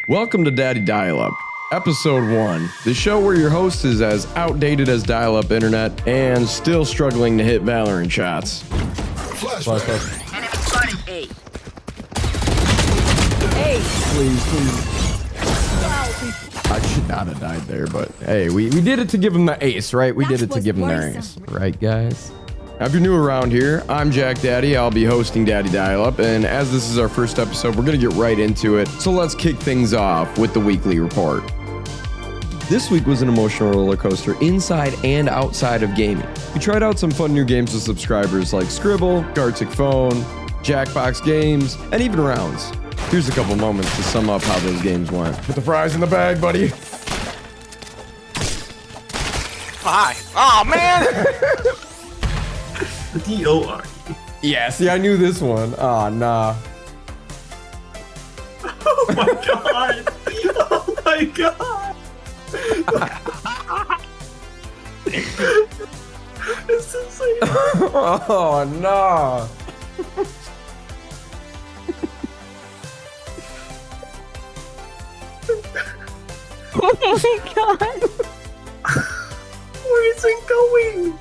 Welcome to Daddy Dial-Up, Episode 1, the show where your host is as outdated as dial-up internet and still struggling to hit Valorant shots. Flash. Enemy spotted A. Please. I should not have died there, but hey, we did it to give him the ace, right? We did it to give him their ace. Right, guys? Now, if you're new around here, I'm JackDaddy. I'll be hosting Daddy Dial-Up, and as this is our first episode, we're going to get right into it. So let's kick things off with the weekly report. This week was an emotional roller coaster inside and outside of gaming. We tried out some fun new games with subscribers like Scribble, Gartic Phone, Jackbox Games, and even Rounds. Here's a couple moments to sum up how those games went. Put the fries in the bag, buddy. Hi. Oh, man. D-O-R. Yeah, see, I knew this one. Oh, nah. Oh my god. Oh my god. It's insane. Oh, no. Oh my god. Where is it going?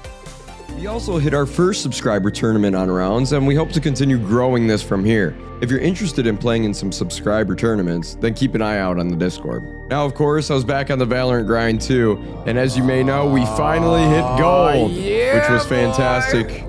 We also hit our first subscriber tournament on Rounds, and we hope to continue growing this from here. If you're interested in playing in some subscriber tournaments, then keep an eye out on the Discord. Now, of course, I was back on the Valorant grind too, and as you may know, we finally hit gold, which was fantastic,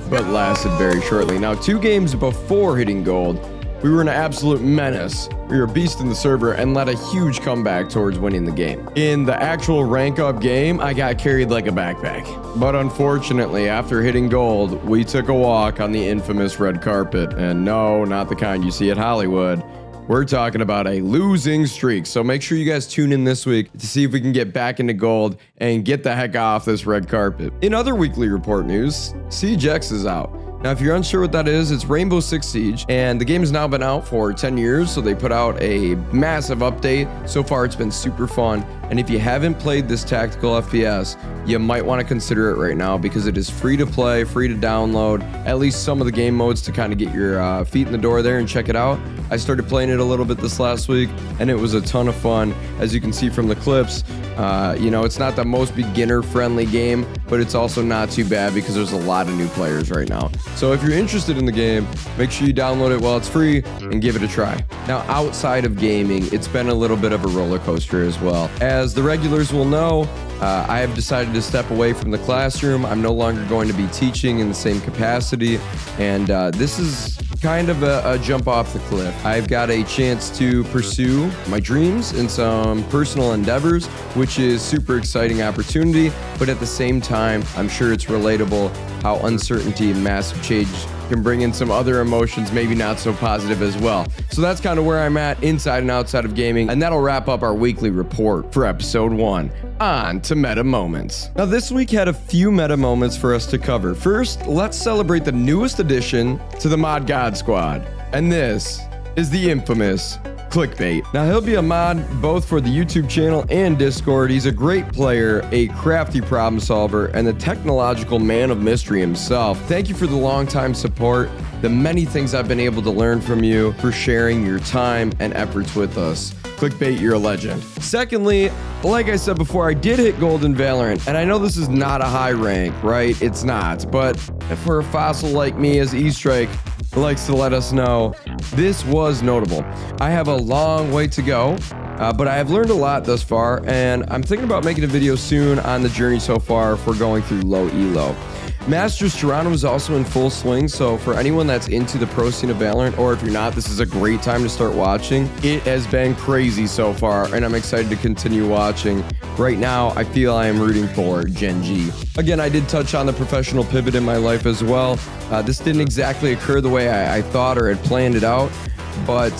but lasted very shortly. Now, 2 games before hitting gold, we were an absolute menace. We were a beast in the server and led a huge comeback towards winning the game. In the actual rank up game, I got carried like a backpack. But unfortunately, after hitting gold, we took a walk on the infamous red carpet. And no, not the kind you see at Hollywood. We're talking about a losing streak. So make sure you guys tune in this week to see if we can get back into gold and get the heck off this red carpet. In other weekly report news, Siege X is out. Now, if you're unsure what that is, it's Rainbow Six Siege, and the game has now been out for 10 years, so they put out a massive update. So far, it's been super fun, and if you haven't played this tactical FPS, you might want to consider it right now because it is free to play, free to download, at least some of the game modes to kind of get your feet in the door there and check it out. I started playing it a little bit this last week, and it was a ton of fun. As you can see from the clips, it's not the most beginner-friendly game, but it's also not too bad because there's a lot of new players right now. So if you're interested in the game, make sure you download it while it's free and give it a try. Now, outside of gaming, it's been a little bit of a roller coaster as well. As the regulars will know, I have decided to step away from the classroom. I'm no longer going to be teaching in the same capacity, and this is kind of a jump off the cliff. I've got a chance to pursue my dreams in some personal endeavors, which is super exciting opportunity, but at the same time, I'm sure it's relatable how uncertainty and massive change can bring in some other emotions, maybe not so positive as well. So that's kind of where I'm at inside and outside of gaming, and that'll wrap up our weekly report for episode 1. On to meta moments. Now, this week had a few meta moments for us to cover. First, let's celebrate the newest addition to the Mod God Squad, and this is the infamous Clickbait. Now, he'll be a mod both for the YouTube channel and Discord. He's a great player, a crafty problem solver, and the technological man of mystery himself. Thank you for the long-time support, the many things I've been able to learn from you, for sharing your time and efforts with us. Clickbait, you're a legend. Secondly, like I said before, I did hit gold in Valorant, and I know this is not a high rank, right? It's not, but for a fossil like me, as E-Strike likes to let us know, this was notable. I have a long way to go, but I have learned a lot thus far, and I'm thinking about making a video soon on the journey so far for going through low elo. Masters Toronto is also in full swing, so for anyone that's into the pro scene of Valorant, or if you're not, this is a great time to start watching. It has been crazy so far, and I'm excited to continue watching. Right now, I feel I am rooting for Gen G. Again, I did touch on the professional pivot in my life as well. This didn't exactly occur the way I thought or had planned it out, but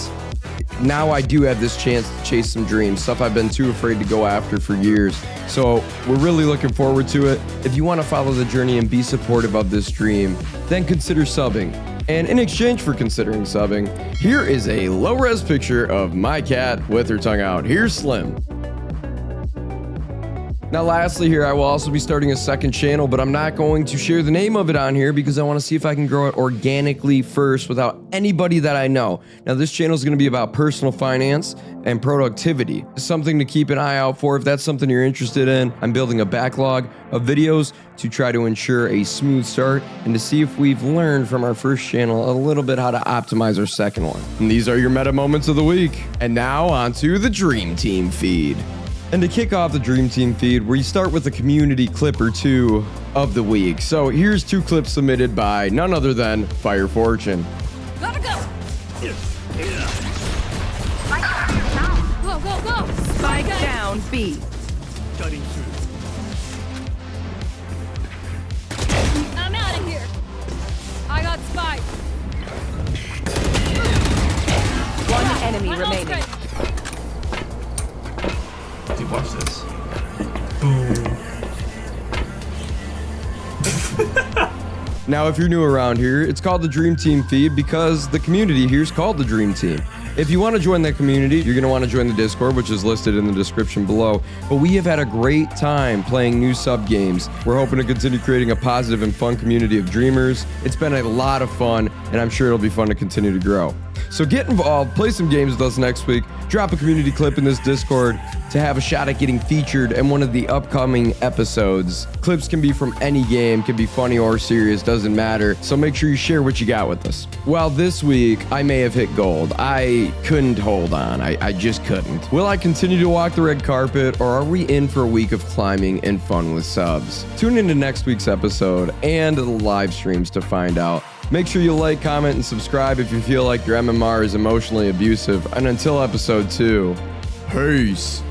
now I do have this chance to chase some dreams, stuff I've been too afraid to go after for years. So we're really looking forward to it. If you want to follow the journey and be supportive of this dream, then consider subbing. And in exchange for considering subbing, here is a low-res picture of my cat with her tongue out. Here's Slim. Now, lastly here, I will also be starting a second channel, but I'm not going to share the name of it on here because I want to see if I can grow it organically first without anybody that I know. Now, this channel is going to be about personal finance and productivity. Something to keep an eye out for if that's something you're interested in. I'm building a backlog of videos to try to ensure a smooth start and to see if we've learned from our first channel a little bit how to optimize our second one. And these are your meta moments of the week. And now on to the Dream Team feed. And to kick off the Dream Team feed, we start with a community clip or two of the week. So here's 2 clips submitted by none other than Fire Fortune. Gotta go! Go, go, go! Spike down B. I'm out of here! I got spike! One enemy My ult's remaining. ready. Dude, watch this. Boom. Now, if you're new around here, it's called the Dream Team feed because the community here is called the Dream Team. If you want to join that community, you're going to want to join the Discord, which is listed in the description below. But we have had a great time playing new sub games. We're hoping to continue creating a positive and fun community of dreamers. It's been a lot of fun, and I'm sure it'll be fun to continue to grow. So get involved, play some games with us next week, drop a community clip in this Discord to have a shot at getting featured in one of the upcoming episodes. Clips can be from any game, can be funny or serious, doesn't matter. So make sure you share what you got with us. Well, this week, I may have hit gold. I couldn't hold on. I just couldn't. Will I continue to walk the red carpet, or are we in for a week of climbing and fun with subs? Tune into next week's episode and the live streams to find out. Make sure you like, comment, and subscribe if you feel like your MMR is emotionally abusive. And until episode 2, peace.